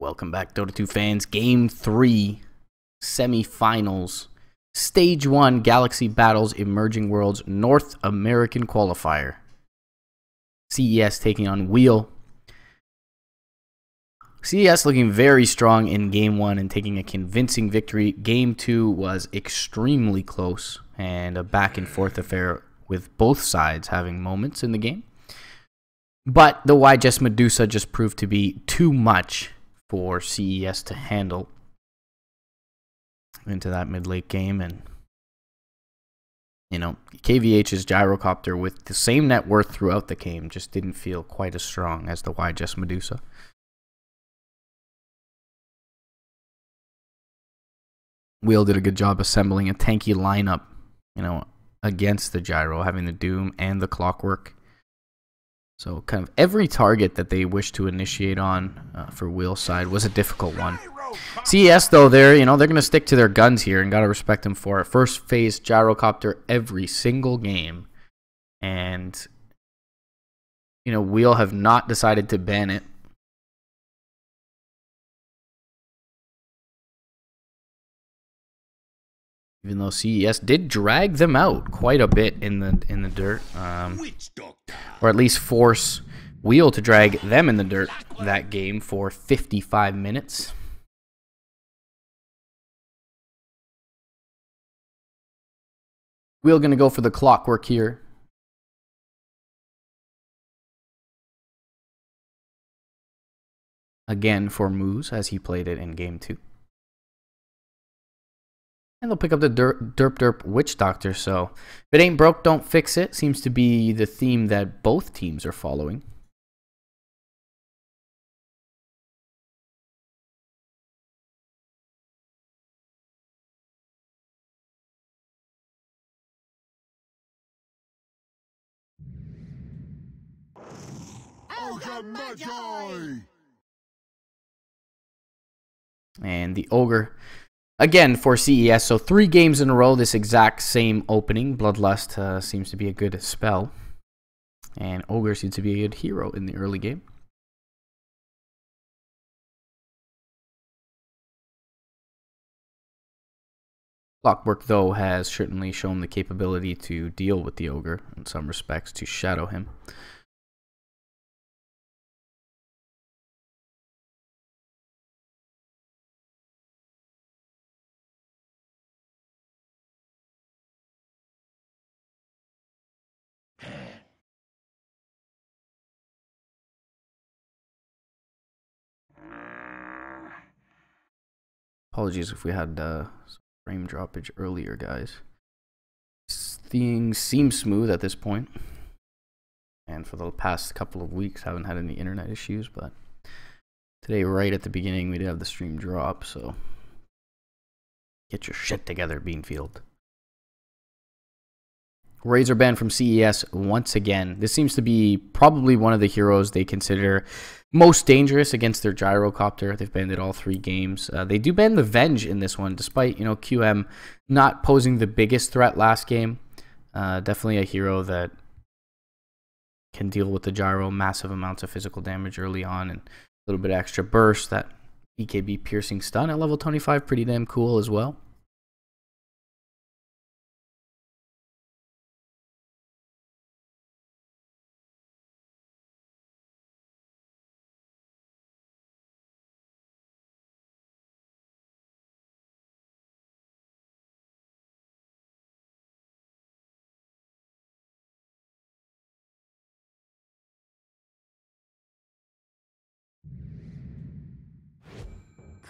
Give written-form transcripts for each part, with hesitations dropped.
Welcome back, Dota 2 fans. Game 3, semifinals, Stage 1, Galaxy Battles, Emerging Worlds, North American Qualifier. CES taking on Wheel. CES looking very strong in Game 1 and taking a convincing victory. Game 2 was extremely close and a back-and-forth affair with both sides having moments in the game. But the YJS Medusa just proved to be too much for CES to handle into that mid-late game. And, you know, KVH's gyrocopter with the same net worth throughout the game just didn't feel quite as strong as the YJS Medusa. Wheel did a good job assembling a tanky lineup, you know, against the gyro, having the Doom and the Clockwork. So kind of every target that they wished to initiate on for Wheel's side was a difficult one. CES, though, they're going to stick to their guns here and got to respect them for it. First phase gyrocopter every single game. And, you know, Wheel have not decided to ban it. Even though CES did drag them out quite a bit in the dirt, or at least force Wheel to drag them in the dirt that game for 55 minutes. Wheel gonna go for the Clockwork here. Again for Moose, as he played it in Game 2. And they'll pick up the derp Witch Doctor. So if it ain't broke, don't fix it. Seems to be the theme that both teams are following. And the Ogre again for CES, so 3 games in a row, this exact same opening. Bloodlust seems to be a good spell. And Ogre seems to be a good hero in the early game. Clockwork, though, has certainly shown the capability to deal with the Ogre in some respects, to shadow him. Apologies if we had some frame droppage earlier, guys. Things seem smooth at this point. And for the past couple of weeks, haven't had any internet issues. But today, right at the beginning, we did have the stream drop. So get your shit together, Beanfield. Razor Band from CES once again. This seems to be probably one of the heroes they consider most dangerous against their gyrocopter. They've banned it all 3 games. They do ban the Venge in this one, despite, you know, QM not posing the biggest threat last game. Definitely a hero that can deal with the gyro, massive amounts of physical damage early on, and a little bit of extra burst. That EKB piercing stun at level 25, pretty damn cool as well.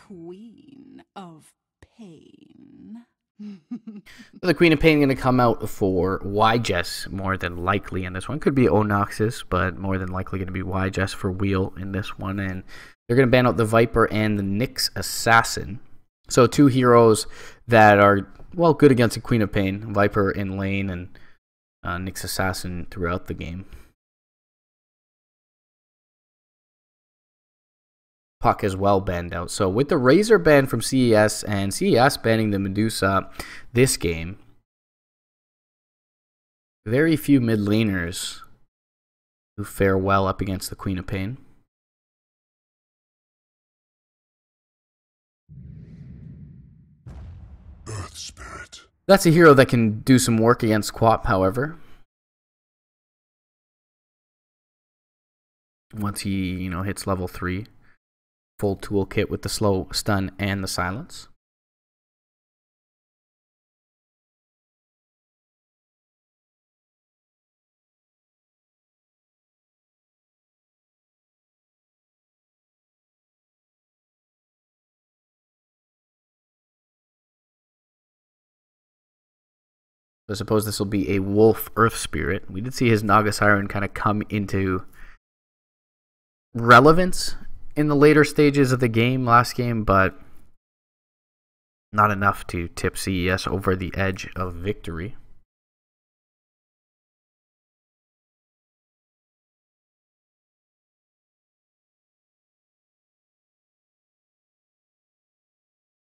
Queen of Pain. The Queen of Pain going to come out for YJS more than likely in this one. Could be Onoxus, but more than likely going to be YJS for Wheel in this one. And they're going to ban out the Viper and the Nyx Assassin. So 2 heroes that are, well, good against the Queen of Pain. Viper in lane and Nyx Assassin throughout the game. Puck as well banned out. So with the Razor ban from CES and CES banning the Medusa this game, very few mid laners who fare well up against the Queen of Pain. Earth Spirit. That's a hero that can do some work against Quap, however. Once he, hits level 3. Full toolkit with the slow, stun, and the silence. I suppose this will be a Wolf Earth Spirit. We did see his Naga Siren kind of come into relevance in the later stages of the game, last game, but not enough to tip CES over the edge of victory.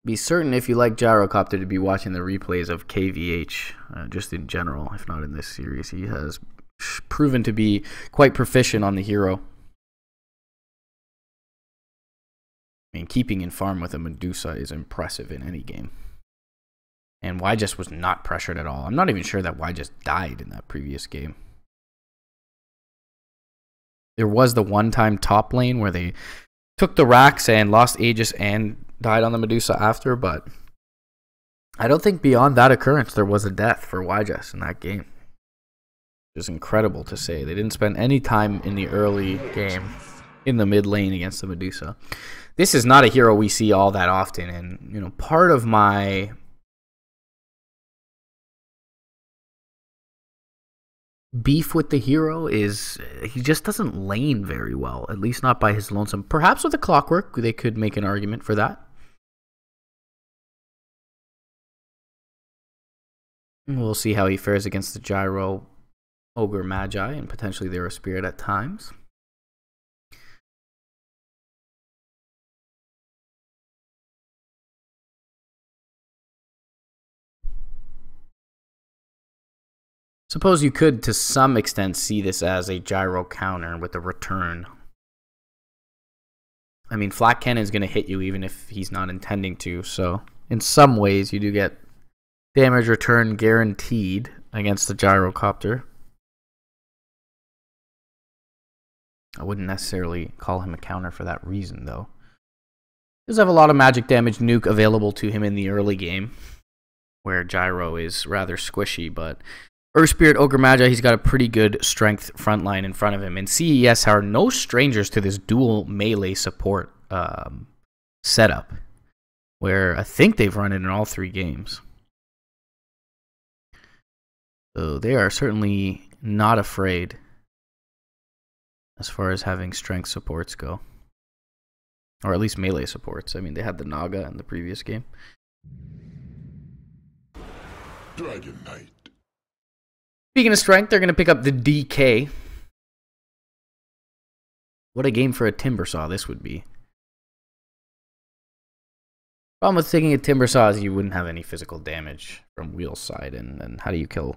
Be certain, if you like Gyrocopter, to be watching the replays of KVH, just in general, if not in this series. He has proven to be quite proficient on the hero. I mean, keeping in farm with a Medusa is impressive in any game. And Wyjust was not pressured at all. I'm not even sure that Wyjust died in that previous game. There was the one-time top lane where they took the racks and lost Aegis and died on the Medusa after, but I don't think beyond that occurrence there was a death for Wyjust in that game. It was incredible to say. They didn't spend any time in the early game in the mid lane against the Medusa. This is not a hero we see all that often, and part of my beef with the hero is he just doesn't lane very well, at least not by his lonesome. Perhaps with the clockwork, they could make an argument for that. We'll see how he fares against the Gyro Ogre Magi and potentially their Spirit at times. Suppose you could, to some extent, see this as a Gyro counter with a return. I mean, Flak Cannon is going to hit you even if he's not intending to, so in some ways you do get damage return guaranteed against the Gyrocopter. I wouldn't necessarily call him a counter for that reason, though. He does have a lot of magic damage nuke available to him in the early game, where Gyro is rather squishy, but Earth Spirit Ogre Magi, he's got a pretty good strength front line in front of him. And CES are no strangers to this dual melee support setup, where I think they've run it in all 3 games. So they are certainly not afraid as far as having strength supports go. Or at least melee supports. I mean, they had the Naga in the previous game. Dragon Knight. Speaking of strength, they're going to pick up the DK. What a game for a Timbersaw this would be. Problem with taking a Timbersaw is you wouldn't have any physical damage from wheel side. And then how do you kill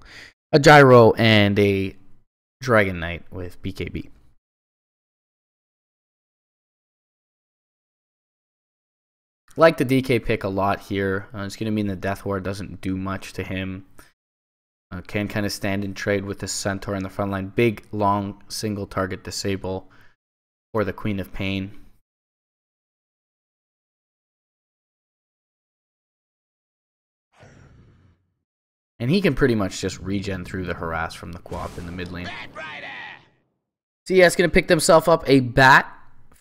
a Gyro and a Dragon Knight with BKB? Like the DK pick a lot here. It's going to mean the Death Ward doesn't do much to him. Can kind of stand and trade with the Centaur in the front line. Big, long, single target disable for the Queen of Pain. And he can pretty much just regen through the harass from the Quap in the mid lane. CS going to pick themselves up a bat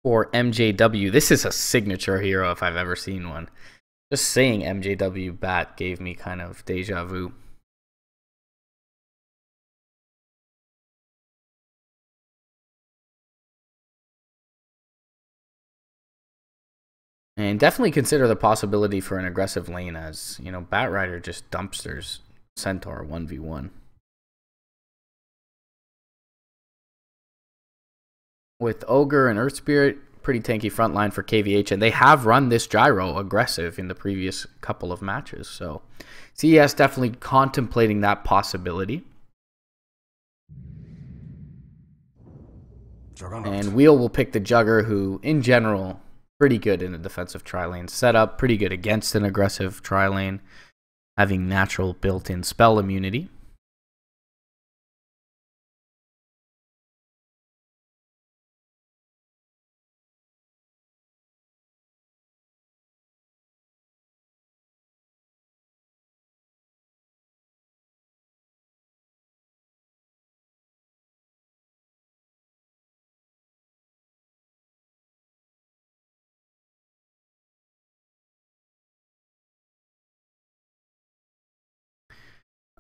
for MJW. This is a signature hero if I've ever seen one. Just saying MJW bat gave me kind of deja vu. And definitely consider the possibility for an aggressive lane as, Bat Rider just dumpsters Centaur 1v1. With Ogre and Earth Spirit, pretty tanky front line for KVH, and they have run this Gyro aggressive in the previous couple of matches. So CES definitely contemplating that possibility. And Wheel will pick the Jugger, who, in general, pretty good in a defensive tri-lane setup, pretty good against an aggressive tri-lane. having natural built-in spell immunity.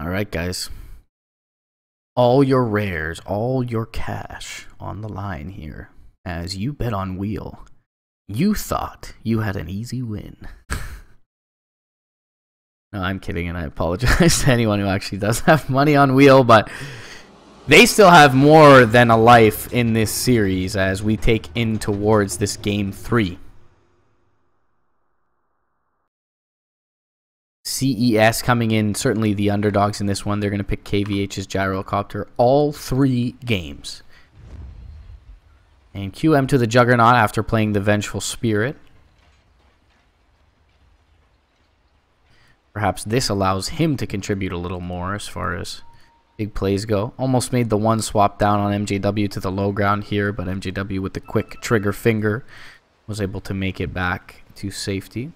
Alright, guys. All your rares, all your cash on the line here. As you bet on wheel, you thought you had an easy win. No, I'm kidding, and I apologize to anyone who actually does have money on wheel, but they still have more than a life in this series as we take in towards this game 3. CES coming in, certainly the underdogs in this one. They're going to pick KVH's Gyrocopter all 3 games. And QM to the Juggernaut after playing the Vengeful Spirit. Perhaps this allows him to contribute a little more as far as big plays go. Almost made the one swap down on MJW to the low ground here, but MJW with the quick trigger finger was able to make it back to safety.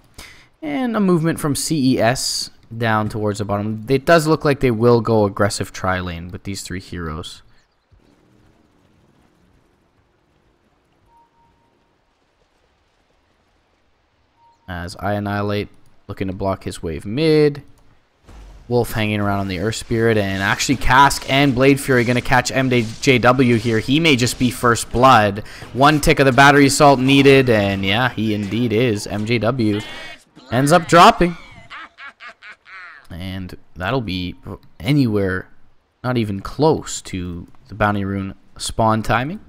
And a movement from CES down towards the bottom. It does look like they will go aggressive tri-lane with these 3 heroes. As I Annihilate looking to block his wave mid. Wolf hanging around on the Earth Spirit, and actually Cask and Blade Fury going to catch MJW here. He may just be first blood. 1 tick of the battery assault needed, and yeah, he indeed is. MJW ends up dropping. And that'll be anywhere, not even close to the Bounty Rune spawn timing.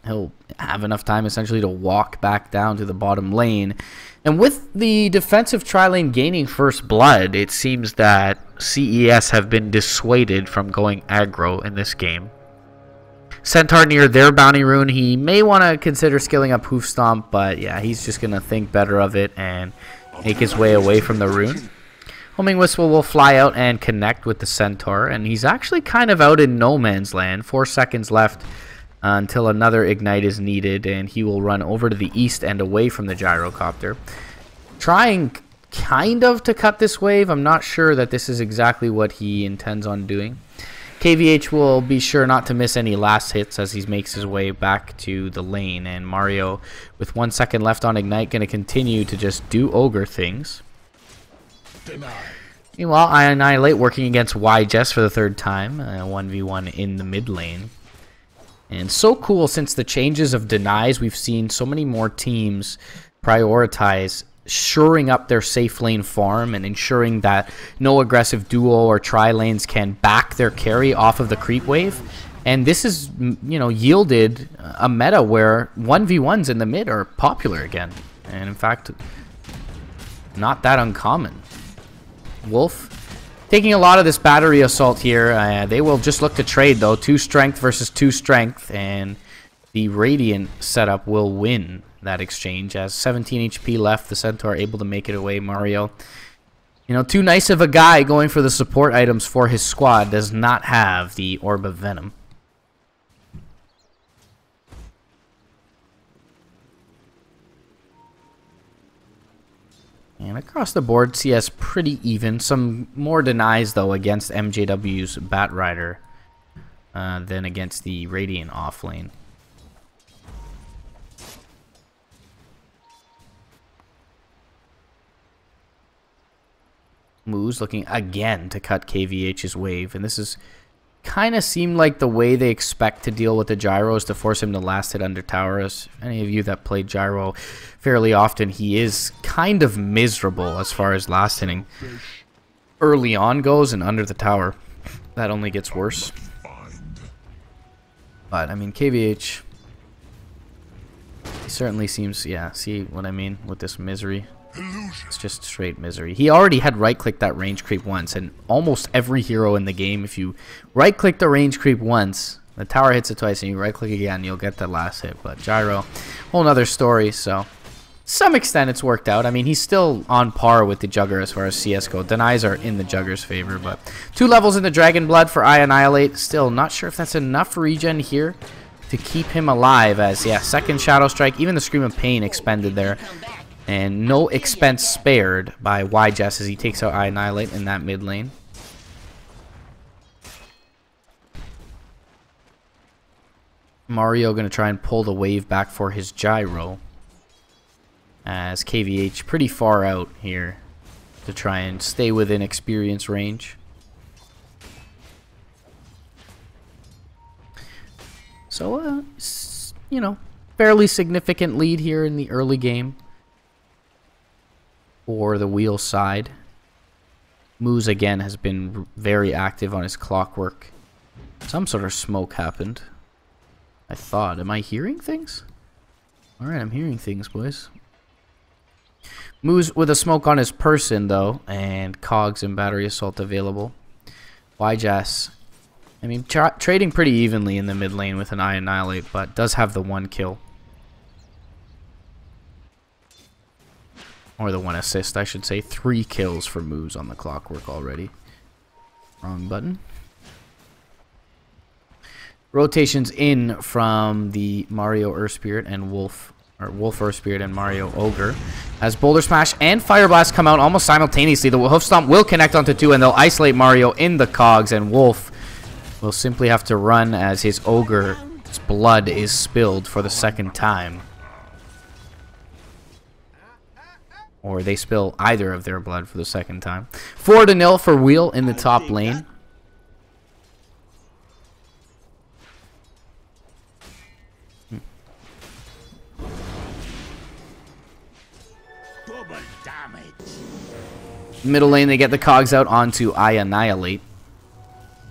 He'll have enough time essentially to walk back down to the bottom lane. And with the defensive tri-lane gaining first blood, it seems that CES have been dissuaded from going aggro in this game. Centaur near their Bounty Rune, he may want to consider skilling up Hoof Stomp, but yeah, he's just going to think better of it and make his way away from the rune. Homing Whistle will fly out and connect with the Centaur, and he's actually kind of out in no man's land. 4 seconds left until another Ignite is needed, and he will run over to the east and away from the Gyrocopter. Trying kind of to cut this wave. I'm not sure that this is exactly what he intends on doing. KVH will be sure not to miss any last hits as he makes his way back to the lane, and Mario, with 1 second left on Ignite, going to continue to just do ogre things. Meanwhile, I Annihilate working against YJess for the 3rd time, 1v1 in the mid lane. And so cool, since the changes of denies, we've seen so many more teams prioritize shoring up their safe lane farm and ensuring that no aggressive duo or tri lanes can back their carry off of the creep wave. And this has, you know, yielded a meta where 1v1s in the mid are popular again. And in fact, not that uncommon. Wolf taking a lot of this battery assault here. They will just look to trade, though. 2 strength versus 2 strength, and the Radiant setup will win that exchange. As 17 HP left, the Centaur able to make it away. Mario, you know, too nice of a guy going for the support items for his squad, does not have the Orb of Venom. And across the board, CS pretty even. Some more denies, though, against MJW's Batrider than against the Radiant offlane. Moose looking again to cut KVH's wave. And this is kind of seemed like the way they expect to deal with the Gyro is to force him to last hit under tower. As any of you that played Gyro fairly often, he is kind of miserable as far as last hitting early on goes, and under the tower that only gets worse. But I mean, KVH, he certainly seems, yeah, see what I mean with this misery. It's just straight misery. He already had right-clicked that range creep once, and almost every hero in the game, if you right-click the range creep once, the tower hits it twice, and you right-click again, you'll get that last hit. But Gyro, whole nother story, so some extent it's worked out. I mean, he's still on par with the Jugger as far as CS go. Denies are in the Jugger's favor, but 2 levels in the Dragon Blood for I Annihilate. Still not sure if that's enough regen here to keep him alive, as, yeah, second Shadow Strike, even the Scream of Pain expended there. And no expense spared by YJess as he takes out I Annihilate in that mid lane. Mario going to try and pull the wave back for his gyro, as KVH pretty far out here to try and stay within experience range. So, you know, fairly significant lead here in the early game for the wheel side. Moose again has been very active on his clockwork. Some sort of smoke happened, I thought. Am I hearing things? Alright, I'm hearing things, boys. Moose with a smoke on his person, though, and Cogs and Battery Assault available. YJess, I mean, trading pretty evenly in the mid lane with an I Annihilate, but does have the 1 kill. Or the 1 assist, I should say. 3 kills for Moose on the clockwork already. Wrong button. Rotations in from the Mario Earth Spirit and Wolf Earth Spirit and Mario Ogre, as Boulder Smash and Fire Blast come out almost simultaneously. The Hoof Stomp will connect onto 2, and they'll isolate Mario in the Cogs, and Wolf will simply have to run as his Ogre's blood is spilled for the 2nd time. Or they spill either of their blood for the 2nd time. 4-0 for Wheel in the top lane. Middle lane, they get the Cogs out onto I Annihilate.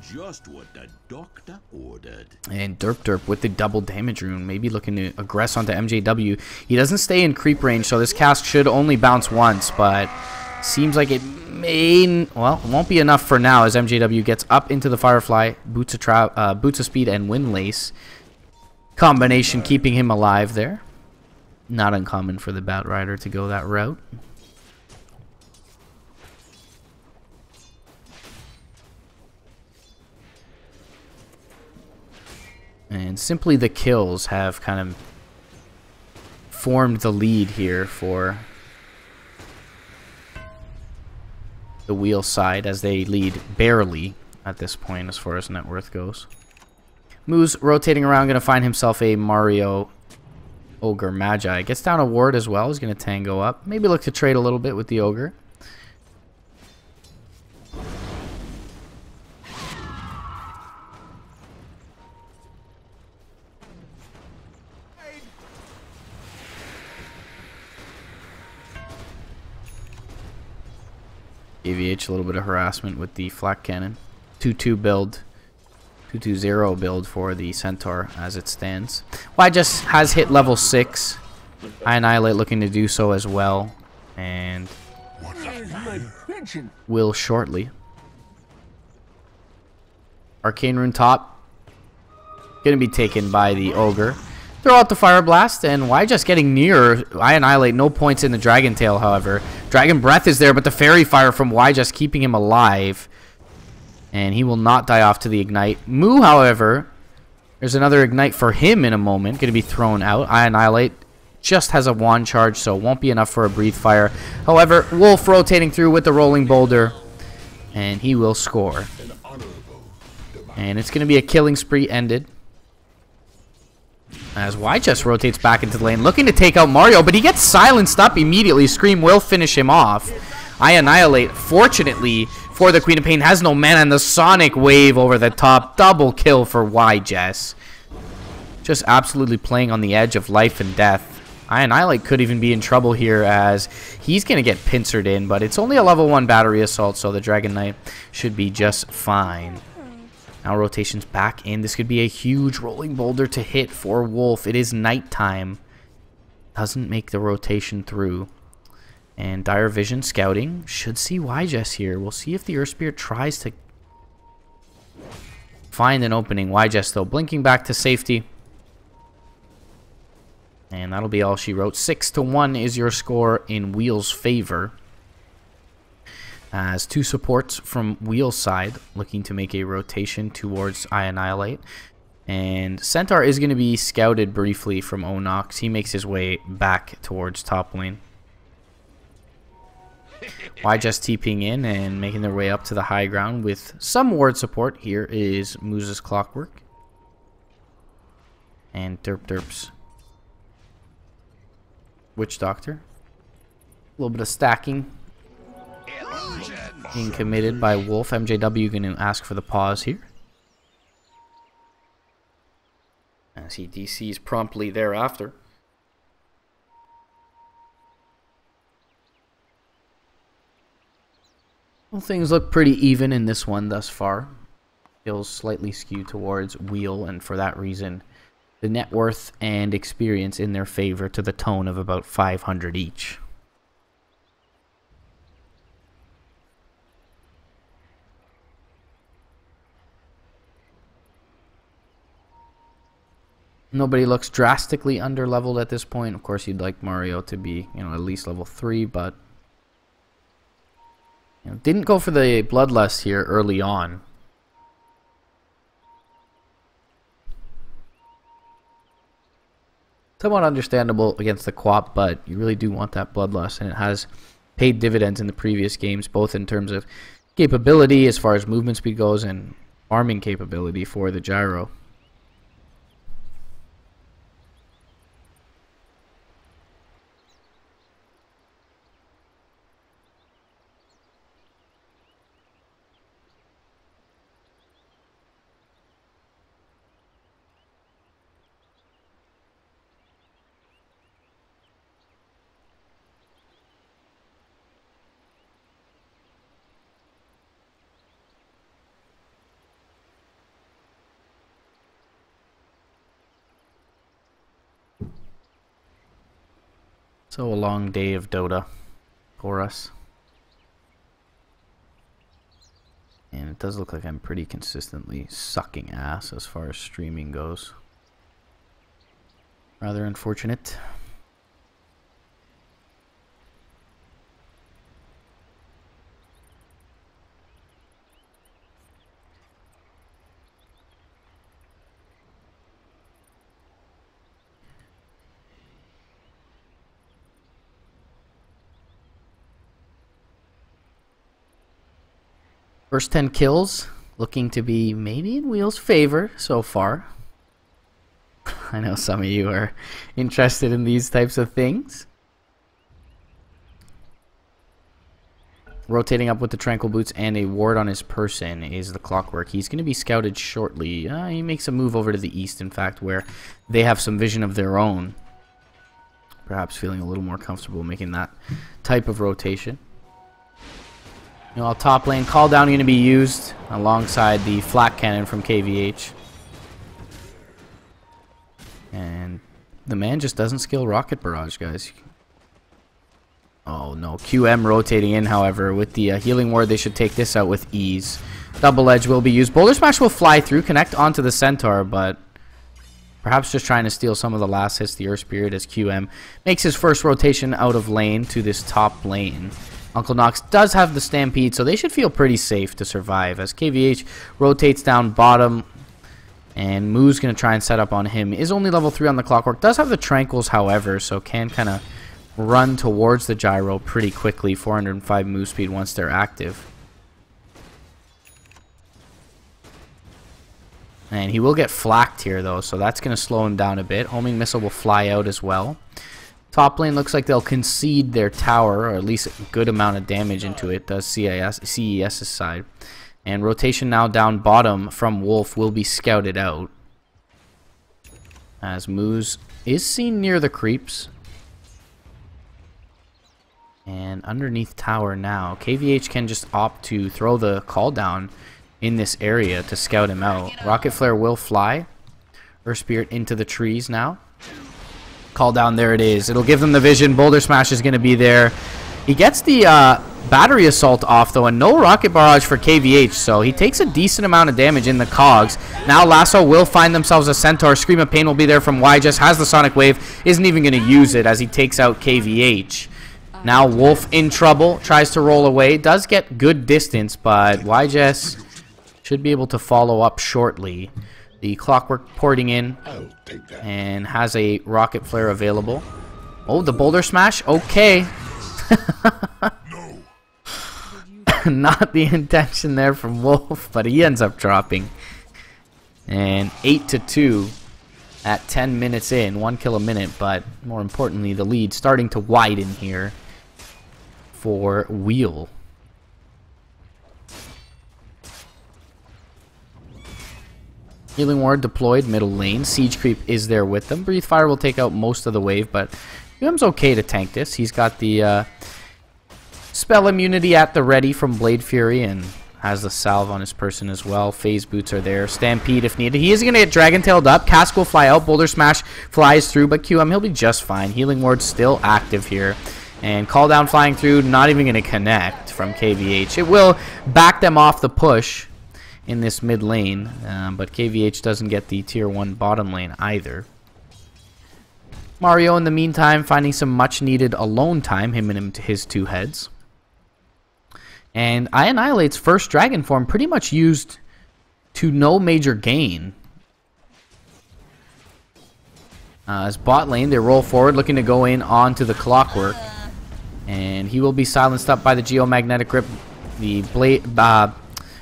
Just what the doctor ordered. And Derp with the double damage rune, maybe looking to aggress onto MJW. He doesn't stay in creep range, so this cast should only bounce once, but seems like it may, well, it won't be enough for now as MJW gets up into the Firefly, Boots of Speed and Windlace combination, keeping him alive there. Not uncommon for the Bat Rider to go that route. And simply the kills have kind of formed the lead here for the Wheel side, as they lead barely at this point as far as net worth goes. Moose rotating around, going to find himself a Mario Ogre Magi. Gets down a ward as well. He's going to tango up. Maybe look to trade a little bit with the Ogre. AVH, a little bit of harassment with the flak cannon. 2-2 build. 2-2-0 build for the Centaur as it stands. YJess has hit level 6. I Annihilate looking to do so as well. And will shortly. Arcane Rune top. Gonna be taken by the Ogre. Throw out the Fire Blast, and YJess getting near I Annihilate. No points in the Dragon Tail, however. Dragon Breath is there, but the Fairy Fire from YJess keeping him alive. And he will not die off to the Ignite. Moo, however, there's another Ignite for him in a moment. Going to be thrown out. I Annihilate just has a wand charge, so won't be enough for a Breathe Fire. However, Wolf rotating through with the Rolling Boulder, and he will score. And it's going to be a killing spree ended, as YJess rotates back into the lane, looking to take out Mario, but he gets silenced up immediately. Scream will finish him off. I Annihilate, fortunately for the Queen of Pain, has no mana, and the Sonic Wave over the top. Double kill for YJess. Just absolutely playing on the edge of life and death. I Annihilate could even be in trouble here, as he's going to get pincered in, but it's only a level 1 Battery Assault, so the Dragon Knight should be just fine. Now rotations back in. This could be a huge Rolling Boulder to hit for Wolf. It is nighttime. Doesn't make the rotation through. And Dire Vision scouting. Should see YJess here. We'll see if the Earth Spirit tries to find an opening. YJess, though, blinking back to safety. And that'll be all she wrote. 6-1 is your score in Wheel's favor. As 2 supports from Wheel's side looking to make a rotation towards I Annihilate. And Centaur is going to be scouted briefly from Onox. He makes his way back towards top lane. Y just TPing in and making their way up to the high ground with some ward support. Here is Moose's Clockwork. And Derp's Witch Doctor. A little bit of stacking being committed by Wolf. MJW going to ask for the pause here, as he DCs promptly thereafter. Well, things look pretty even in this one thus far. Feels slightly skewed towards Wheel, and for that reason, the net worth and experience in their favor to the tone of about 500 each. Nobody looks drastically under-leveled at this point. Of course, you'd like Mario to be, at least level 3, but didn't go for the Bloodlust here early on. Somewhat understandable against the Quap, but you really do want that Bloodlust, and it has paid dividends in the previous games, both in terms of capability as far as movement speed goes and farming capability for the Gyro. So a long day of Dota for us. And it does look like I'm pretty consistently sucking ass as far as streaming goes. Rather unfortunate. First 10 kills, looking to be maybe in Wheel's favor so far. I know some of you are interested in these types of things. Rotating up with the Tranquil Boots and a ward on his person is the Clockwork. He's going to be scouted shortly. He makes a move over to the east, in fact, where they have some vision of their own. Perhaps feeling a little more comfortable making that type of rotation. Top lane, Call Down going to be used alongside the Flak Cannon from KVH. And the man just doesn't skill Rocket Barrage, guys. Oh no, QM rotating in, however. With the Healing Ward, they should take this out with ease. Double Edge will be used. Boulder Smash will fly through, connect onto the Centaur, but perhaps just trying to steal some of the last hits, the Earth Spirit, as QM makes his first rotation out of lane to this top lane. Uncle Nox does have the Stampede, so they should feel pretty safe to survive, as KVH rotates down bottom, and Moo's going to try and set up on him. Is only level 3 on the Clockwork. Does have the Tranquils, however, so can kind of run towards the Gyro pretty quickly. 405 move speed once they're active. And he will get flacked here, though, so that's going to slow him down a bit. Homing Missile will fly out as well. Top lane looks like they'll concede their tower, or at least a good amount of damage into it, does CES's side. And rotation now down bottom from Wolf will be scouted out, as Moose is seen near the creeps. And underneath tower now, KVH can just opt to throw the call down in this area to scout him out. Rocket Flare will fly. Earth Spirit into the trees now. Call down, there it is. It'll give them the vision. Boulder Smash is going to be there. He gets the battery assault off, though, and no rocket barrage for KVH, so he takes a decent amount of damage in the cogs. Now Lasso will find themselves a Centaur. Scream of Pain will be there from YJS, has the Sonic Wave, isn't even going to use it as he takes out KVH. Now Wolf in trouble, tries to roll away, does get good distance, but YJS should be able to follow up shortly. The Clockwork porting in and has a Rocket Flare available. Oh, the Boulder Smash, okay. Not the intention there from Wolf, but he ends up dropping. And 8-2 at 10 minutes in, 1 kill a minute, but more importantly, the lead starting to widen here for Wheel. Healing Ward deployed middle lane. Siege Creep is there with them. Breathe Fire will take out most of the wave, but UM's okay to tank this. He's got the spell immunity at the ready from Blade Fury and has the salve on his person as well. Phase Boots are there. Stampede if needed. He is going to get Dragon Tailed up. Cask will fly out. Boulder Smash flies through, but QM, he'll be just fine. Healing Ward still active here. And Call Down flying through, not even going to connect from KVH. It will back them off the push in this mid lane, but KVH doesn't get the tier 1 bottom lane either. Mario in the meantime finding some much needed alone time, him and his two heads. And iAnnihilate's first dragon form pretty much used to no major gain. As bot lane, they roll forward looking to go in onto the Clockwork. And he will be silenced up by the Geomagnetic Grip. The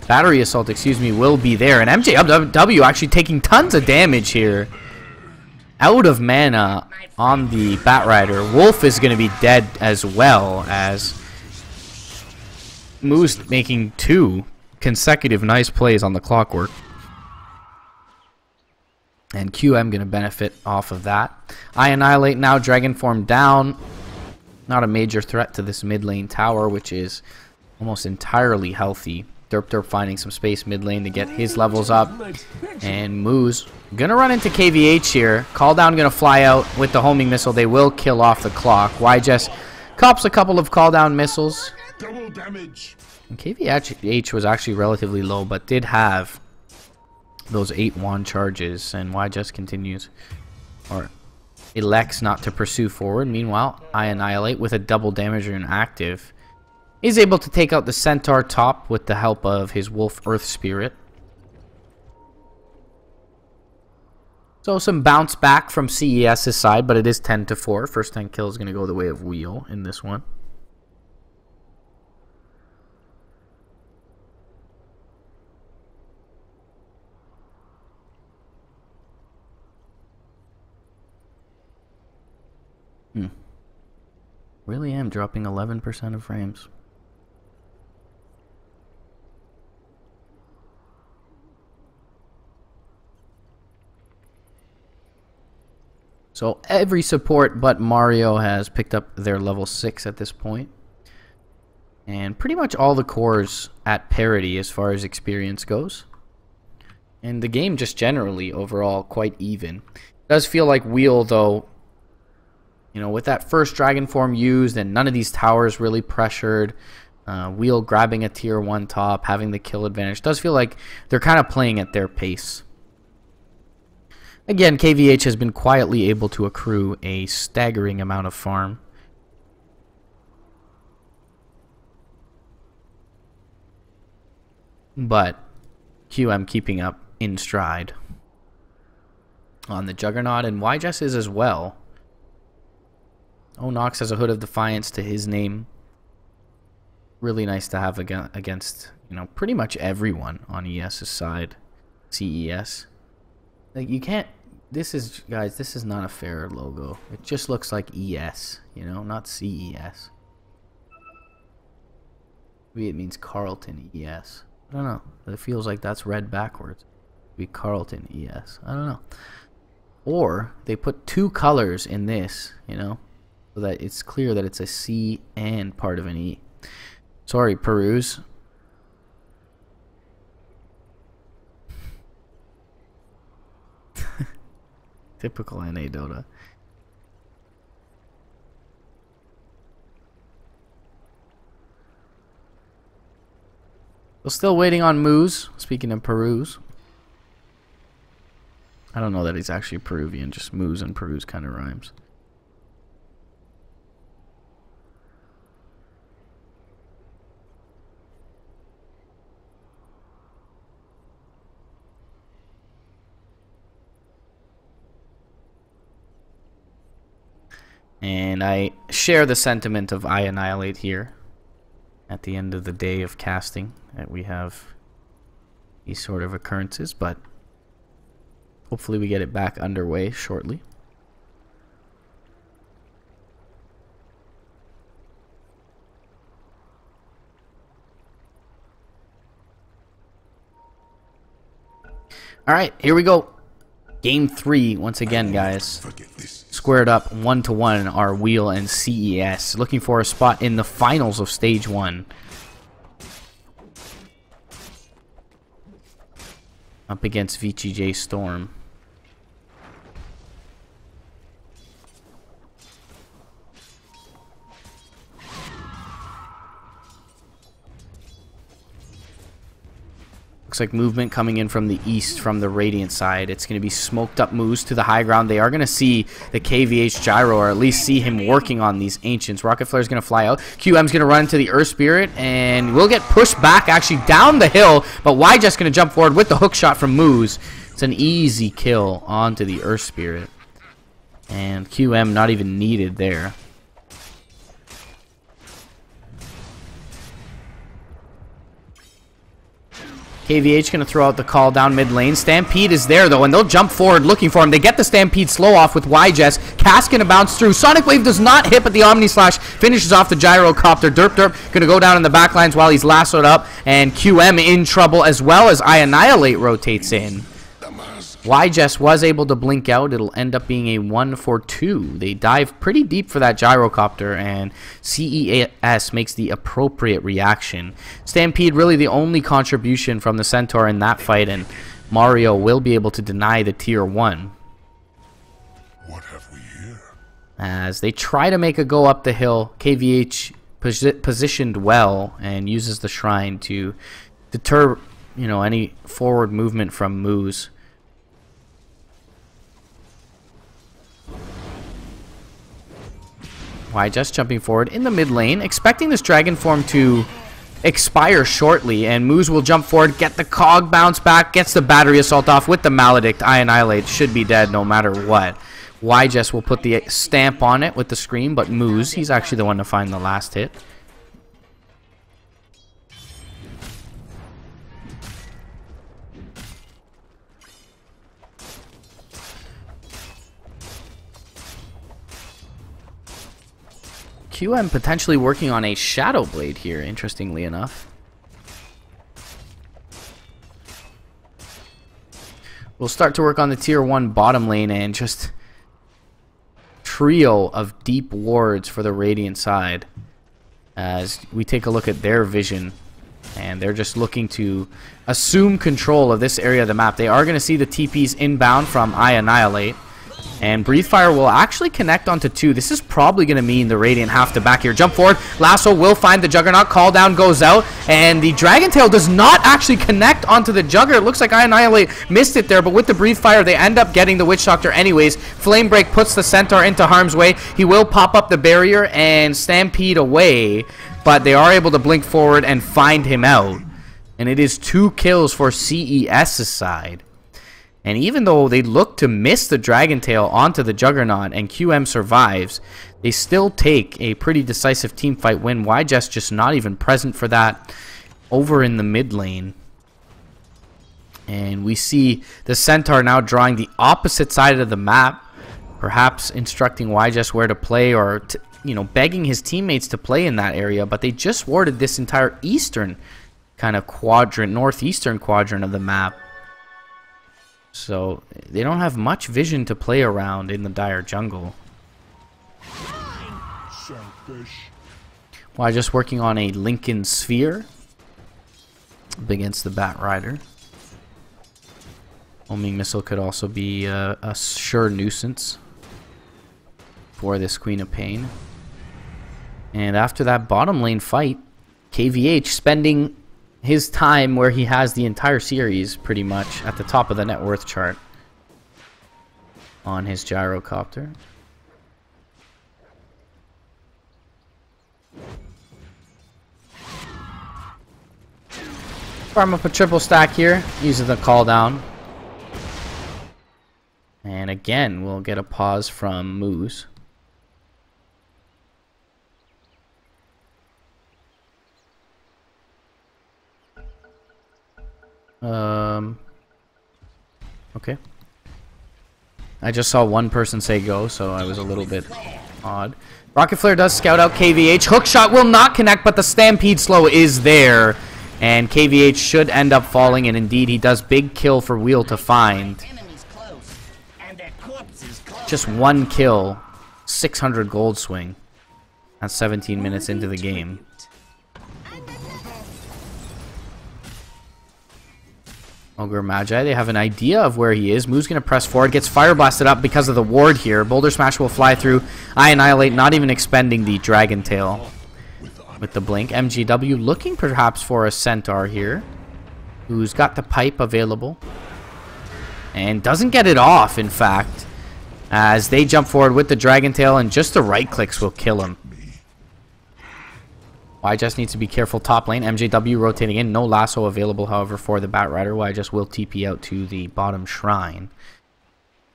battery assault, excuse me, will be there. And MJWW actually taking tons of damage here. Out of mana on the Batrider. Wolf is going to be dead as well, as Moose making 2 consecutive nice plays on the Clockwork. And QM going to benefit off of that. iAnnihilate now, Dragon Form down. Not a major threat to this mid lane tower, which is almost entirely healthy. Derp finding some space mid lane to get his levels up. And Moose gonna run into KVH here. Call Down gonna fly out with the homing missile. They will kill off the clock. YJS cops a couple of Call Down missiles. Double damage. And KVH was actually relatively low, but did have those 8 wand charges. And YJS continues, or elects not to pursue forward. Meanwhile, iAnnihilate with a double damager and active is able to take out the Centaur top with the help of his Wolf Earth Spirit. So some bounce back from CES's side, but it is 10-4. First 10 kills going to go the way of Wheel in this one. Really am dropping 11% of frames. So every support but Mario has picked up their level 6 at this point. And pretty much all the cores at parity as far as experience goes. And the game just generally overall quite even. It does feel like Wheel though, you know, with that first dragon form used and none of these towers really pressured, Wheel grabbing a tier 1 top, having the kill advantage, does feel like they're kind of playing at their pace. Again, KVH has been quietly able to accrue a staggering amount of farm. But QM keeping up in stride on the Juggernaut, and YJS is as well. Nox has a Hood of Defiance to his name. Really nice to have against, you know, pretty much everyone on ES's side. CES. Like, you can't... This is... Guys, this is not a fair logo. It just looks like ES, you know, not CES. Maybe it means Carlton ES. I don't know. It feels like that's read backwards. It'd be Carlton ES. I don't know. Or they put 2 colors in this, you know, so that it's clear that it's a C and part of an E. Sorry, Peruse. Typical NA Dota. We're still waiting on Moose. Speaking of Perus. I don't know that he's actually Peruvian. Just Moose and Perus kind of rhymes. And I share the sentiment of I Annihilate here. At the end of the day of casting, that we have these sort of occurrences, but hopefully we get it back underway shortly. All right, here we go. Game 3 once again, guys. Squared up 1-1 are Wheel and CES. Looking for a spot in the finals of Stage 1. Up against VTJ Storm. Looks like movement coming in from the east from the Radiant side. It's going to be smoked up moves to the high ground. They are going to see the KVH Gyro, or at least see him working on these Ancients. Rocket Flare is going to fly out. QM's going to run into the Earth Spirit, and will get pushed back actually down the hill, but just going to jump forward with the hook shot from Moose. It's an easy kill onto the Earth Spirit. And QM not even needed there. KVH going to throw out the call down mid lane. Stampede is there, though, and they'll jump forward looking for him. They get the Stampede slow off with YJess. Cass going to bounce through. Sonic Wave does not hit, but the Omni Slash finishes off the Gyrocopter. Derp going to go down in the backlines while he's lassoed up, and QM in trouble as well as I Annihilate rotates in. YJess was able to blink out. It'll end up being a 1-for-2. They dive pretty deep for that Gyrocopter, and CES makes the appropriate reaction. Stampede really the only contribution from the Centaur in that fight, and Mario will be able to deny the Tier 1. What have we here? As they try to make a go up the hill, KVH positioned well and uses the Shrine to deter, any forward movement from Moose. Just jumping forward in the mid lane, expecting this Dragon Form to expire shortly, and Moose will jump forward, get the Cog bounce back, gets the Battery Assault off with the Maledict. I Annihilate should be dead no matter what. YJess will put the stamp on it with the Scream, but Moose, he's actually the one to find the last hit. QM potentially working on a Shadow Blade here, interestingly enough. We'll start to work on the Tier 1 bottom lane, and just trio of deep wards for the Radiant side. As we take a look at their vision, and they're just looking to assume control of this area of the map. They are going to see the TPs inbound from I Annihilate. And Breathe Fire will actually connect onto 2. This is probably going to mean the Radiant have to back here. Jump forward. Lasso will find the Juggernaut. Call down goes out. And the Dragon Tail does not actually connect onto the Jugger. It looks like I Annihilate missed it there. But with the Breathe Fire, they end up getting the Witch Doctor anyways. Flame Break puts the Centaur into harm's way. He will pop up the barrier and Stampede away. But they are able to blink forward and find him out. And it is 2 kills for CES's side. And even though they look to miss the Dragon Tail onto the Juggernaut and QM survives, they still take a pretty decisive teamfight win. YJess just not even present for that over in the mid lane. And we see the Centaur now drawing the opposite side of the map, perhaps instructing YJess where to play, or begging his teammates to play in that area. But they just warded this entire eastern kind of quadrant, northeastern quadrant of the map. So they don't have much vision to play around in the dire jungle. Just working on a Lincoln Sphere up against the Bat Rider. Homing Missile could also be a sure nuisance for this Queen of Pain. And after that bottom lane fight, KVH spending his time where he has the entire series pretty much at the top of the net worth chart on his gyrocopter. Farm up a triple stack here, using the call down. And again, we'll get a pause from Moose. Okay. I just saw one person say go, so I was a little bit odd. Rocket Flare does scout out KVH. Hook shot will not connect, but the Stampede Slow is there. And KVH should end up falling, and indeed he does. Big kill for Wheel to find. Just one kill, 600 gold swing. That's 17 minutes into the game. Ogre Magi, they have an idea of where he is. Moo's going to press forward, gets fire blasted up because of the ward here. Boulder Smash will fly through. I Annihilate, not even expending the Dragon Tail with the blink. MGW looking perhaps for a Centaur here, who's got the pipe available. And doesn't get it off, in fact, as they jump forward with the Dragon Tail, and just the right clicks will kill him. YJust needs to be careful top lane. MJW rotating in. No lasso available, however, for the Batrider. YJust will TP out to the bottom shrine.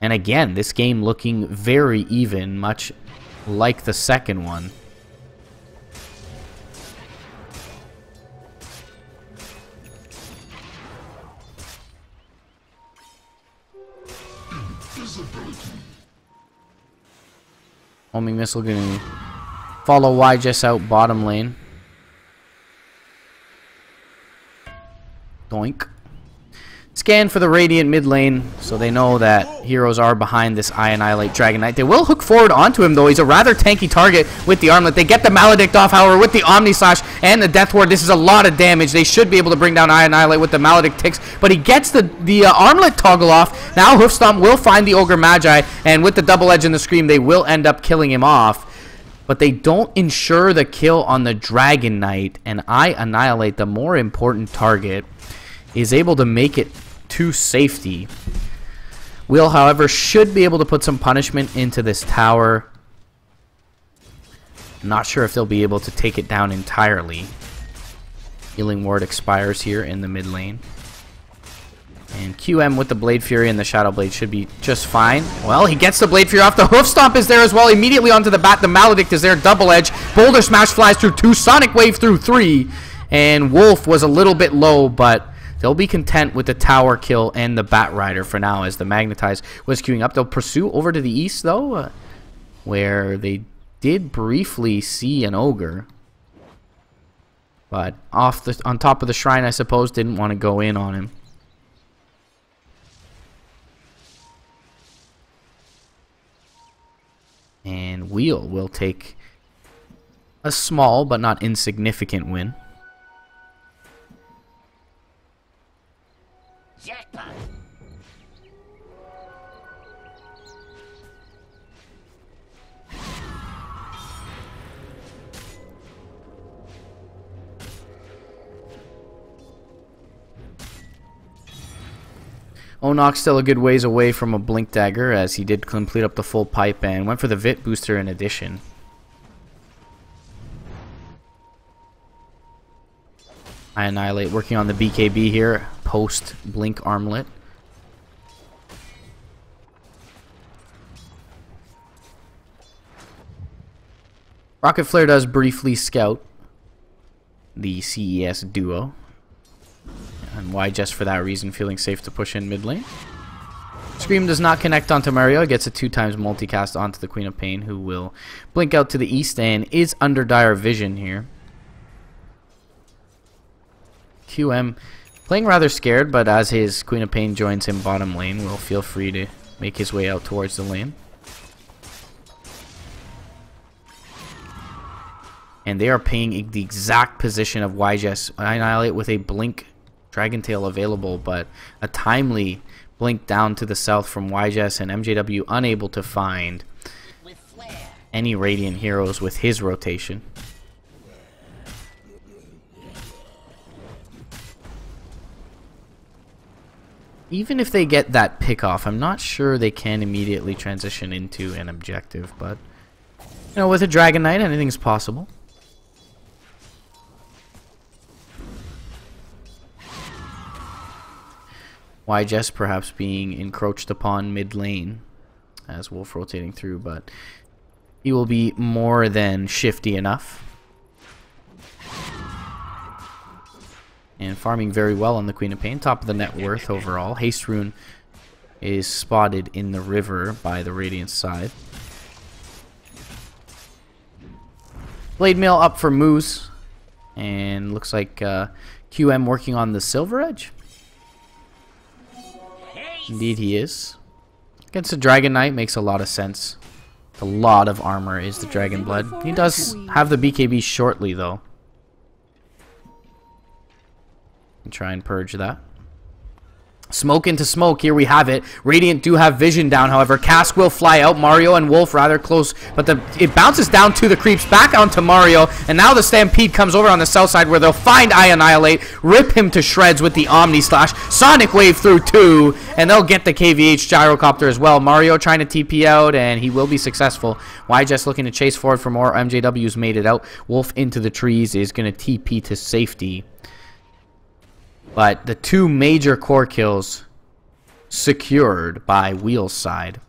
And again, this game looking very even, much like the second one. Homing Missile going to follow YJust out bottom lane. Doink. Scan for the Radiant mid lane, so they know that heroes are behind this I Annihilate Dragon Knight. They will hook forward onto him, though. He's a rather tanky target with the armlet. They get the Maledict off, however, with the Omni Slash and the Death Ward. This is a lot of damage. They should be able to bring down I Annihilate with the Maledict ticks, but he gets the armlet toggle off. Now Hoofstomp will find the Ogre Magi, and with the double edge and the Scream, they will end up killing him off. But they don't ensure the kill on the Dragon Knight, and I Annihilate, the more important target, is able to make it to safety. Will, however, should be able to put some punishment into this tower. Not sure if they'll be able to take it down entirely. Healing Ward expires here in the mid lane. And QM with the Blade Fury and the Shadow Blade should be just fine. Well, he gets the Blade Fury off. The Hoof Stomp is there as well. Immediately onto the bat. The Maledict is there. Double Edge. Boulder Smash flies through 2. Sonic Wave through 3. And Wolf was a little bit low, but they'll be content with the tower kill and the Batrider for now, as the Magnetize was queuing up. They'll pursue over to the east, though, where they did briefly see an Ogre. But on top of the shrine, I suppose, didn't want to go in on him. And Wheel will take a small but not insignificant win. Jackpot. Onox still a good ways away from a Blink Dagger, as he did complete up the full pipe and went for the Vit booster in addition. I Annihilate working on the BKB here, post Blink Armlet. Rocket Flare does briefly scout the CES duo. And YJust for that reason feeling safe to push in mid lane. Scream does not connect onto Mario. Gets a 2x multicast onto the Queen of Pain, who will blink out to the east and is under dire vision here. QM playing rather scared, but as his Queen of Pain joins him bottom lane, will feel free to make his way out towards the lane. And they are paying the exact position of YJust. Annihilate with a blink Dragon Tail available, but a timely blink down to the south from YJust, and MJW unable to find any Radiant heroes with his rotation. even if they get that pick off, I'm not sure they can immediately transition into an objective. But, you know, with a Dragon Knight, anything's possible. YGS perhaps being encroached upon mid lane as Wolf rotating through, but he will be more than shifty enough. And farming very well on the Queen of Pain. Top of the net worth overall. Haste Rune is spotted in the river by the Radiant side. Blade Mail up for Moose. And looks like QM working on the Silver Edge. Indeed he is. Against a Dragon Knight makes a lot of sense. A lot of armor is the Dragon Blood. He does have the BKB shortly though. Try and purge that. Smoke into smoke. Here we have it. Radiant do have vision down, however. Cask will fly out. Mario and Wolf rather close, but it bounces down to the creeps, back onto Mario, and now the Stampede comes over on the south side where they'll find Annihilate, rip him to shreds with the Omni Slash. Sonic Wave through 2, and they'll get the KVH Gyrocopter as well. Mario trying to TP out, and he will be successful. YGS looking to chase forward for more. MJW's made it out. Wolf into the trees is going to TP to safety. But the two major core kills secured by Wheel's side.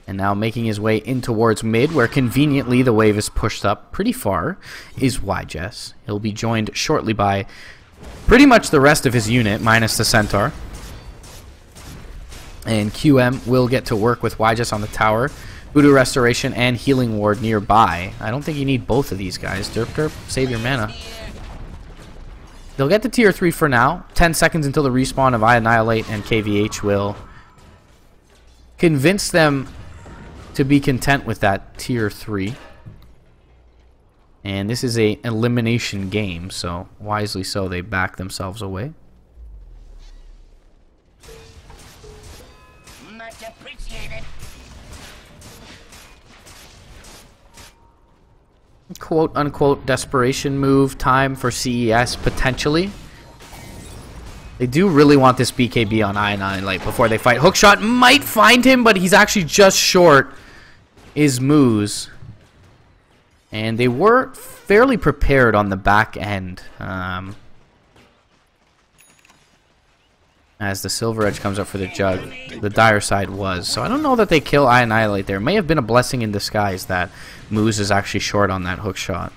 And now making his way in towards mid, where conveniently the wave is pushed up pretty far, is YGS. He'll be joined shortly by pretty much the rest of his unit, minus the Centaur. And QM will get to work with YGS on the tower. Voodoo Restoration and Healing Ward nearby. I don't think you need both of these guys. Derp derp, save your mana. They'll get to tier 3 for now. 10 seconds until the respawn of Annihilate, and KVH will convince them to be content with that tier 3. And this is a elimination game, so wisely so they back themselves away. Much appreciated. Quote-unquote desperation move time for CES, potentially. They do really want this BKB on Annihilate before they fight. Hookshot might find him, but he's actually just short is Moose. And they were fairly prepared on the back end. As the Silver Edge comes up for the Jug, the dire side was. So I don't know that they kill Annihilate there. It may have been a blessing in disguise that Moose is actually short on that hook shot.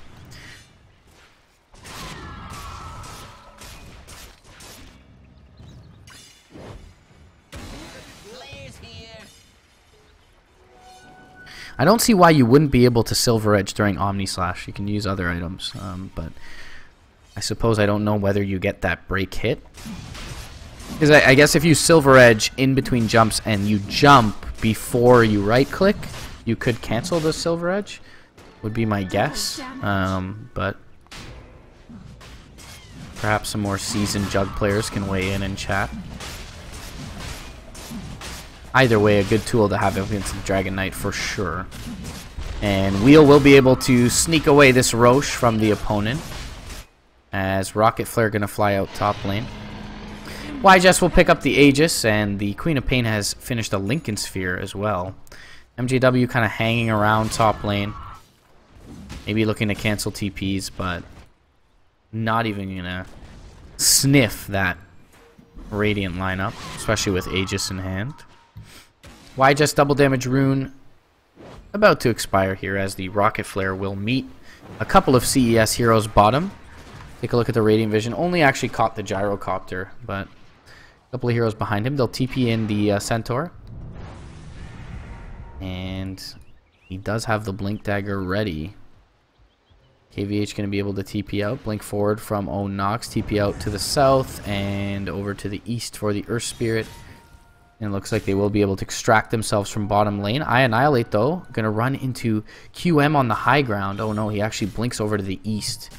I don't see why you wouldn't be able to Silver Edge during Omni Slash. You can use other items, but I suppose I don't know whether you get that break hit. Because I guess if you Silver Edge in between jumps and you jump before you right click, you could cancel the Silver Edge, would be my guess. But perhaps some more seasoned Jug players can weigh in and chat. Either way, a good tool to have against the Dragon Knight for sure. And Wheel will be able to sneak away this Roche from the opponent, as Rocket Flare going to fly out top lane. YGS will pick up the Aegis, and the Queen of Pain has finished a Lincoln Sphere as well. MJW kind of hanging around top lane. Maybe looking to cancel TPs, but not even going to sniff that Radiant lineup, especially with Aegis in hand. YGS double damage rune about to expire here, as the Rocket Flare will meet a couple of CES heroes bottom. Take a look at the Radiant Vision. Only actually caught the Gyrocopter, but a couple of heroes behind him. They'll TP in the Centaur. And he does have the Blink Dagger ready. KVH going to be able to TP out. Blink forward from Own Nox. TP out to the south and over to the east for the Earth Spirit. And it looks like they will be able to extract themselves from bottom lane. Annihilate, though, going to run into QM on the high ground. Oh, no, he actually blinks over to the east.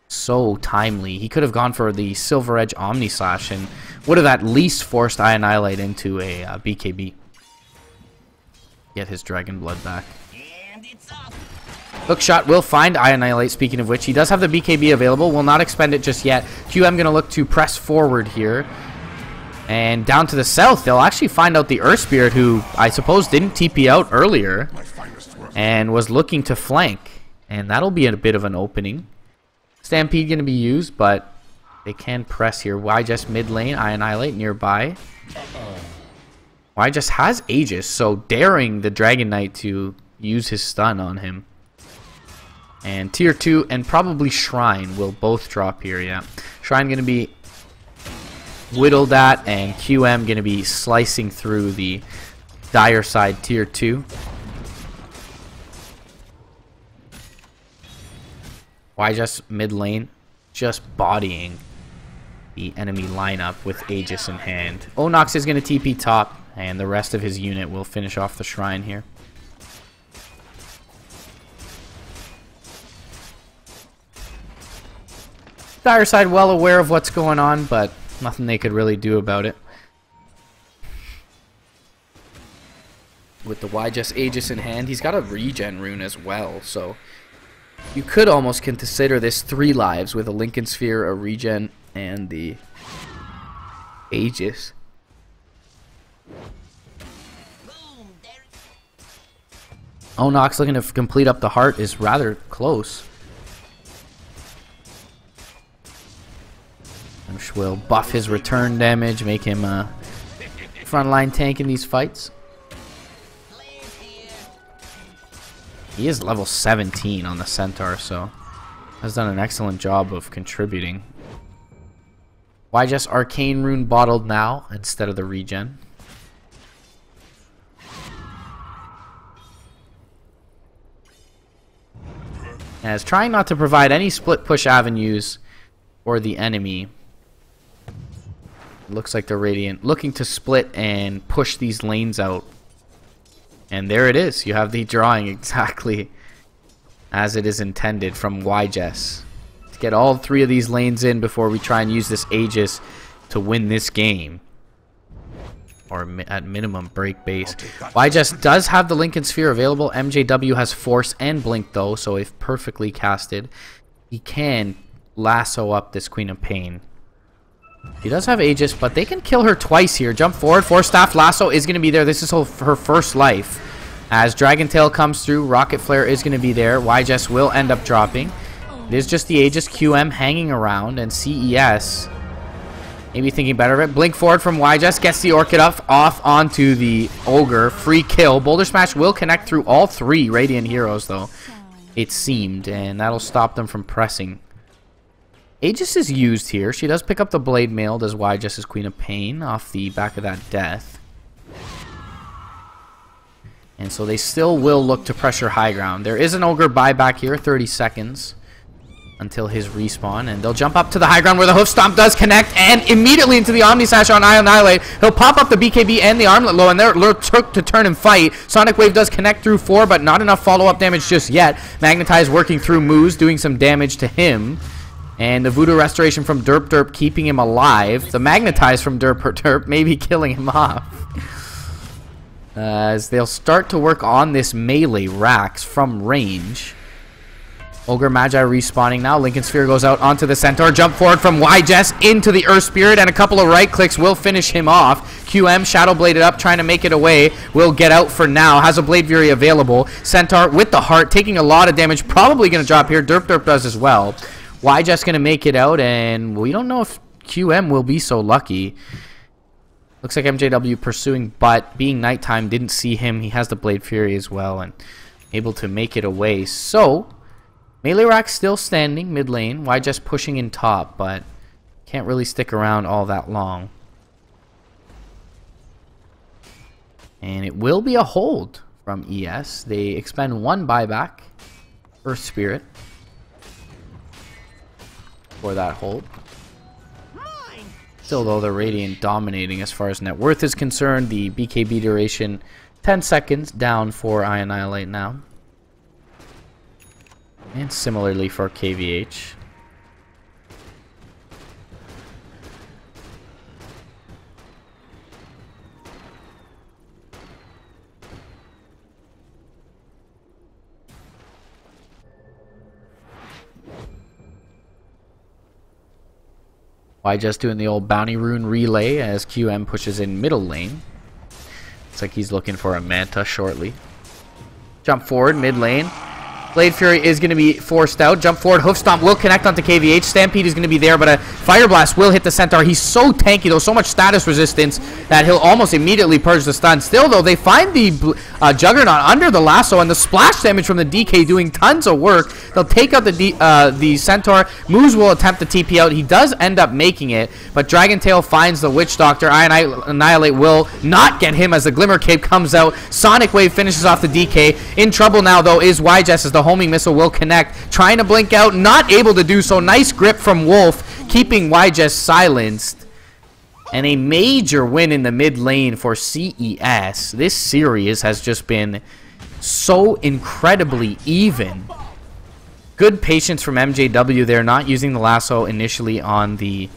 So timely. He could have gone for the Silver Edge Omni Slash and would have at least forced Annihilate into a BKB. Get his Dragon Blood back. Hookshot will find Annihilate, speaking of which. He does have the BKB available. Will not expend it just yet. QM going to look to press forward here. And down to the south, they'll actually find out the Earth Spirit, who I suppose didn't TP out earlier and was looking to flank. And that'll be a bit of an opening. Stampede going to be used, but they can press here. Why just mid lane? I Annihilate nearby. Why just has Aegis, so daring the Dragon Knight to use his stun on him. And tier 2 and probably Shrine will both drop here, yeah. Shrine going to be whittled at, and QM going to be slicing through the dire side tier 2. Why just mid lane? Just bodying the enemy lineup with Aegis in hand. Onox is going to TP top, and the rest of his unit will finish off the Shrine here. Dire side well aware of what's going on, but nothing they could really do about it. With the YJS Aegis in hand, he's got a regen rune as well, so you could almost consider this 3 lives with a Lincoln Sphere, a regen, and the Aegis. Onox looking to complete up the heart is rather close. Which will buff his return damage, make him a frontline tank in these fights. He is level 17 on the Centaur, so has done an excellent job of contributing. Why just Arcane Rune bottled now instead of the regen? As trying not to provide any split push avenues for the enemy. It looks like the Radiant looking to split and push these lanes out. And there it is. You have the drawing exactly as it is intended from YJS. To get all 3 of these lanes in before we try and use this Aegis to win this game. Or at minimum break base. YJS does have the Lincoln Sphere available. MJW has Force and Blink though, so if perfectly casted, he can lasso up this Queen of Pain. He does have Aegis, but they can kill her twice here. Jump forward. Force Staff Lasso is going to be there. This is her first life. As Dragon Tail comes through, Rocket Flare is going to be there. YJS will end up dropping. It is just the Aegis QM hanging around, and CES maybe thinking better of it. Blink forward from YJS. Gets the Orchid off onto the Ogre. Free kill. Boulder Smash will connect through all 3 Radiant heroes, though, it seemed, and that'll stop them from pressing. Aegis is used here. She does pick up the Blade Mail, does YJS' Queen of Pain off the back of that death. And so they still will look to pressure high ground. There is an Ogre buyback here, 30 seconds until his respawn. And they'll jump up to the high ground where the Hoof Stomp does connect. And immediately into the Omni Sash on Annihilate. He'll pop up the BKB and the Armlet Low, and they're took to turn and fight. Sonic Wave does connect through 4, but not enough follow-up damage just yet. Magnetize working through Moose, doing some damage to him. And the Voodoo Restoration from Derp Derp keeping him alive. The Magnetize from Derp Derp maybe killing him off. As they'll start to work on this melee Rax from range. Ogre Magi respawning now. Lincoln Sphere goes out onto the Centaur. Jump forward from YJS into the Earth Spirit, and a couple of right clicks will finish him off. QM Shadow Bladed up, trying to make it away. Will get out for now. Has a Blade Fury available. Centaur with the heart, taking a lot of damage. Probably going to drop here. Derp Derp does as well. YJS going to make it out, and we don't know if QM will be so lucky. Looks like MJW pursuing, but being nighttime, didn't see him. He has the Blade Fury as well, and able to make it away. So, Melee Rack still standing mid lane. YJS pushing in top, but can't really stick around all that long. And it will be a hold from ES. They expend 1 buyback, Earth Spirit, for that hold. Still though, the Radiant dominating as far as net worth is concerned. The BKB duration 10 seconds down for I Annihilate now. And similarly for KVH. Why just doing the old bounty rune relay as QM pushes in middle lane. Looks like he's looking for a Manta shortly. Jump forward, mid lane. Blade Fury is going to be forced out. Jump forward. Hoof Stomp will connect onto KVH. Stampede is going to be there, but a Fire Blast will hit the Centaur. He's so tanky, though, so much status resistance that he'll almost immediately purge the stun. Still, though, they find the Juggernaut under the lasso, and the splash damage from the DK doing tons of work. They'll take out the Centaur. Moose will attempt to TP out. He does end up making it, but Dragon Tail finds the Witch Doctor. Annihilate will not get him as the Glimmer Cape comes out. Sonic Wave finishes off the DK. In trouble now, though, is YJS as the homing missile will connect, trying to blink out, not able to do so. Nice grip from Wolf, keeping YJS silenced. And a major win in the mid lane for CES. This series has just been so incredibly even. Good patience from MJW there, not using the lasso initially on the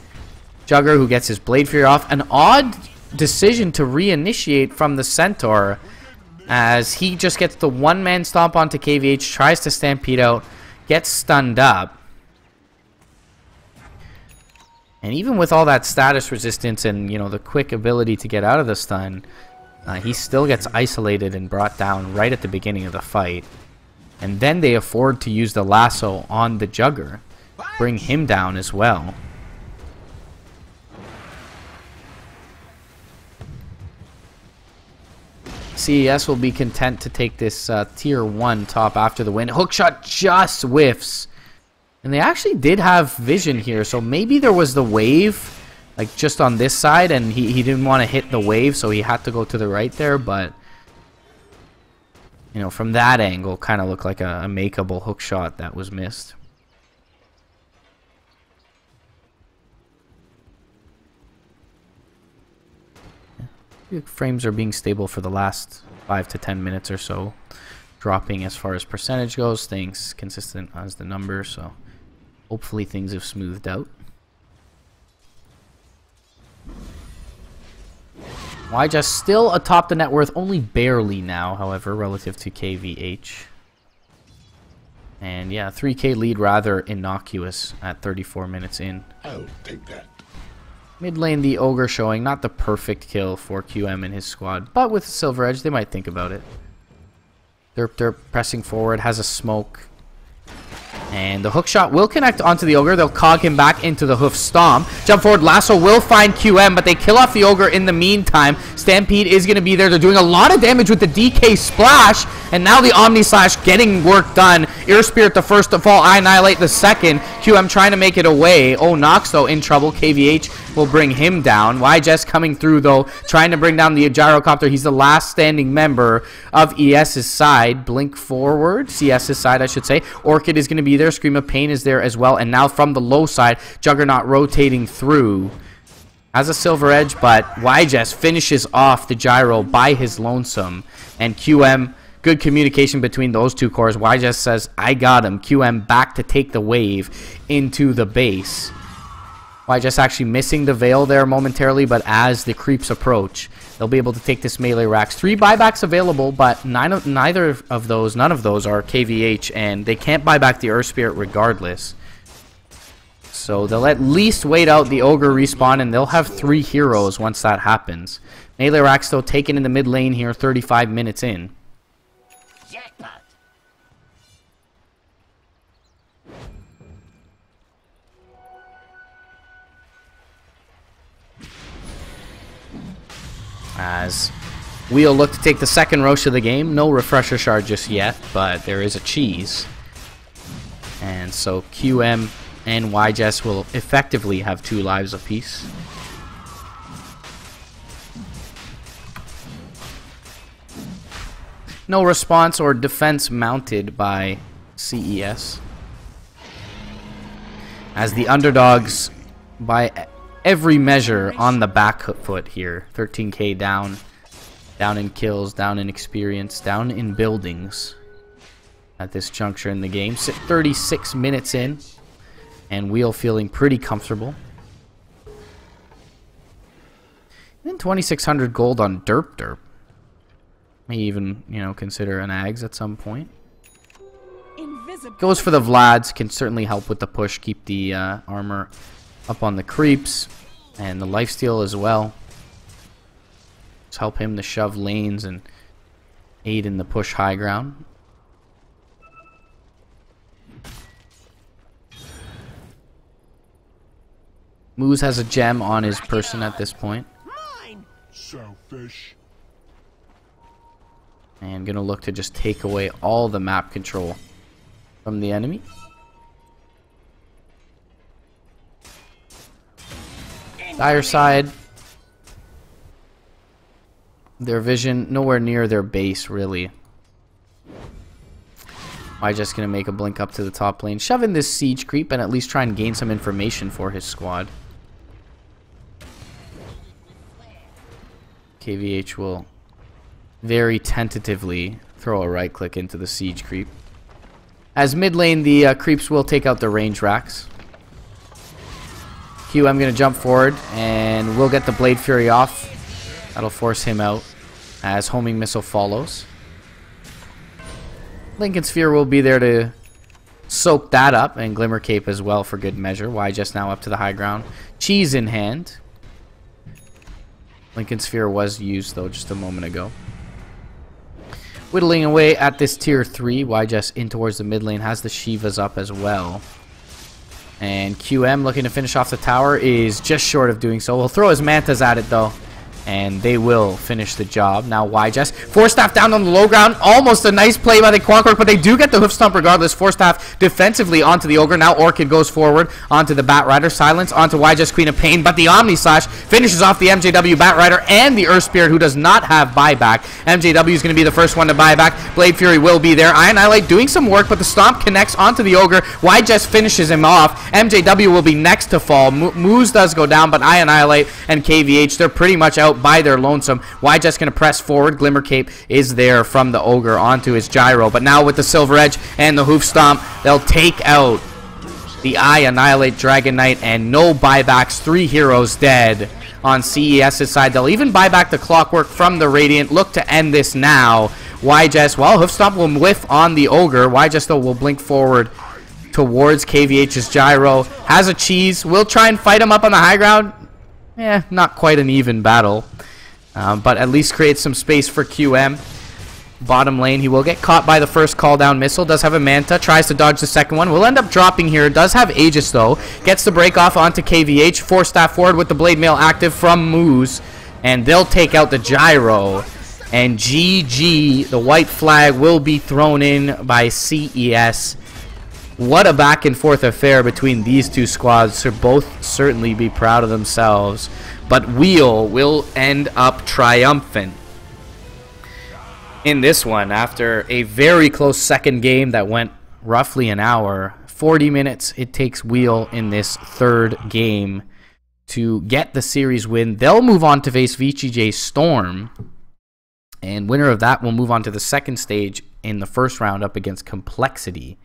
Jugger, who gets his Blade Fury off. An odd decision to reinitiate from the Centaur, as he just gets the one-man stomp onto KVH, tries to stampede out, gets stunned up. And even with all that status resistance and, you know, the quick ability to get out of the stun, he still gets isolated and brought down right at the beginning of the fight. And then they afford to use the lasso on the Jugger, bring him down as well. CES will be content to take this tier 1 top after the win. Hookshot just whiffs. And they actually did have vision here, so maybe there was the wave, like just on this side, and he didn't want to hit the wave, so he had to go to the right there, but, you know, from that angle, kind of looked like a makeable hookshot that was missed. Frames are being stable for the last 5 to 10 minutes or so, dropping as far as percentage goes, staying consistent as the number, so hopefully things have smoothed out. YJS still atop the net worth, only barely now, however, relative to KVH. And yeah, 3K lead rather innocuous at 34 minutes in. I'll take that. Mid lane, the Ogre showing not the perfect kill for QM and his squad, but with Silver Edge, they might think about it. They're pressing forward, has a smoke. And the hookshot will connect onto the Ogre. They'll cog him back into the Hoof Stomp. Jump forward, lasso will find QM, but they kill off the Ogre in the meantime. Stampede is going to be there. They're doing a lot of damage with the DK Splash. And now the Omni Slash getting work done. Ear Spirit the first to fall. Annihilate the second. QM trying to make it away. Oh, Nox, though, in trouble. KVH will bring him down. YJS coming through, though, trying to bring down the Gyrocopter. He's the last standing member of ES's side. Blink forward. CS's side, I should say. Orchid is going to be there. Scream of Pain is there as well. And now from the low side, Juggernaut rotating through. Has a Silver Edge, but YJS finishes off the Gyro by his lonesome. And QM, good communication between those two cores. YJS says, I got him. QM back to take the wave into the base. YJS actually missing the Veil there momentarily, but as the creeps approach, they'll be able to take this melee racks. 3 buybacks available, but none of those are KVH, and they can't buy back the Earth Spirit regardless. So they'll at least wait out the Ogre respawn, and they'll have 3 heroes once that happens. Melee racks still taken in the mid lane here, 35 minutes in. Jackpot. As we'll look to take the second Roche of the game. No refresher shard just yet, but there is a cheese. And so QM and YJS will effectively have 2 lives apiece. No response or defense mounted by CES. As the underdogs, by every measure, on the back foot here. 13k down. Down in kills, down in experience, down in buildings at this juncture in the game. 36 minutes in, and Wheel feeling pretty comfortable. And 2,600 gold on Derp. May even, you know, consider an Ags at some point. Goes for the Vlads, can certainly help with the push, keep the armor up on the creeps and the lifesteal as well. Just help him to shove lanes and aid in the push high ground. Moose has a gem on his person at this point. Selfish. And gonna look to just take away all the map control from the enemy. Dire side. Their vision nowhere near their base, really. I just gonna make a blink up to the top lane, shove in this siege creep, and at least try and gain some information for his squad. KVH will very tentatively throw a right click into the siege creep. As mid lane, the creeps will take out the range racks. QM gonna jump forward and we'll get the Blade Fury off. That'll force him out as homing missile follows. Lincoln Sphere will be there to soak that up, and Glimmer Cape as well for good measure. Y just now up to the high ground. Cheese in hand. Lincoln Sphere was used though just a moment ago. Whittling away at this tier 3. Y just in towards the mid lane, has the Shivas up as well. And QM looking to finish off the tower is just short of doing so. He'll throw his Mantas at it though, and they will finish the job. Now YJess, Force Staff down on the low ground. Almost a nice play by the Clockwork, but they do get the Hoof Stomp regardless. Force Staff defensively onto the Ogre. Now Orchid goes forward onto the Bat Rider. Silence onto YJess, Queen of Pain, but the Omni Slash finishes off the MJW Bat Rider and the Earth Spirit, who does not have buyback. MJW is going to be the first one to buy back. Blade Fury will be there. Iron Highlight doing some work, but the Stomp connects onto the Ogre. YJess finishes him off. MJW will be next to fall. Moose does go down, but Iron Highlight and KVH, they're pretty much out by their lonesome. YJess going to press forward. Glimmer Cape is there from the Ogre onto his Gyro, but now with the Silver Edge and the Hoof Stomp, they'll take out the Eye Annihilate Dragon Knight, and no buybacks. 3 heroes dead on CES's side. They'll even buy back the Clockwork from the Radiant. Look to end this now. YJess, well, Hoof Stomp will whiff on the Ogre. YJess though will blink forward towards KVH's Gyro. Has a cheese. Will try and fight him up on the high ground. Not quite an even battle. But at least creates some space for QM. Bottom lane, he will get caught by the first call down missile. Does have a Manta, tries to dodge the second one. Will end up dropping here. Does have Aegis though. Gets the break off onto KVH. Force Staff forward with the Blade Mail active from Moose. And they'll take out the Gyro. And GG, the white flag will be thrown in by CES. What a back and forth affair between these two squads. So both certainly be proud of themselves. But Wheel will end up triumphant in this one after a very close second game that went roughly an hour. 40 minutes it takes Wheel in this third game to get the series win. They'll move on to face VGJ Storm, and winner of that will move on to the second stage in the first round up against Complexity.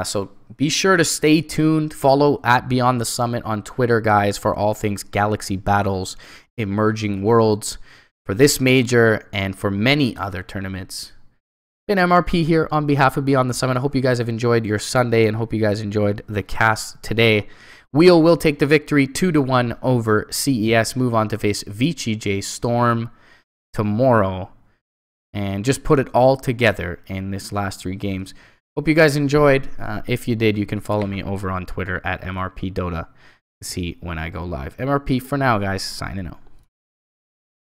So be sure to stay tuned. Follow at Beyond the Summit on Twitter, guys, for all things Galaxy Battles, Emerging Worlds, for this major and for many other tournaments. Been MRP here on behalf of Beyond the Summit. I hope you guys have enjoyed your Sunday and hope you guys enjoyed the cast today. Wheel will take the victory 2-1 over CES. Move on to face VGJ Storm tomorrow and just put it all together in this last 3 games. Hope you guys enjoyed. If you did, you can follow me over on Twitter at MRP Dota to see when I go live. MRP for now, guys. Signing out.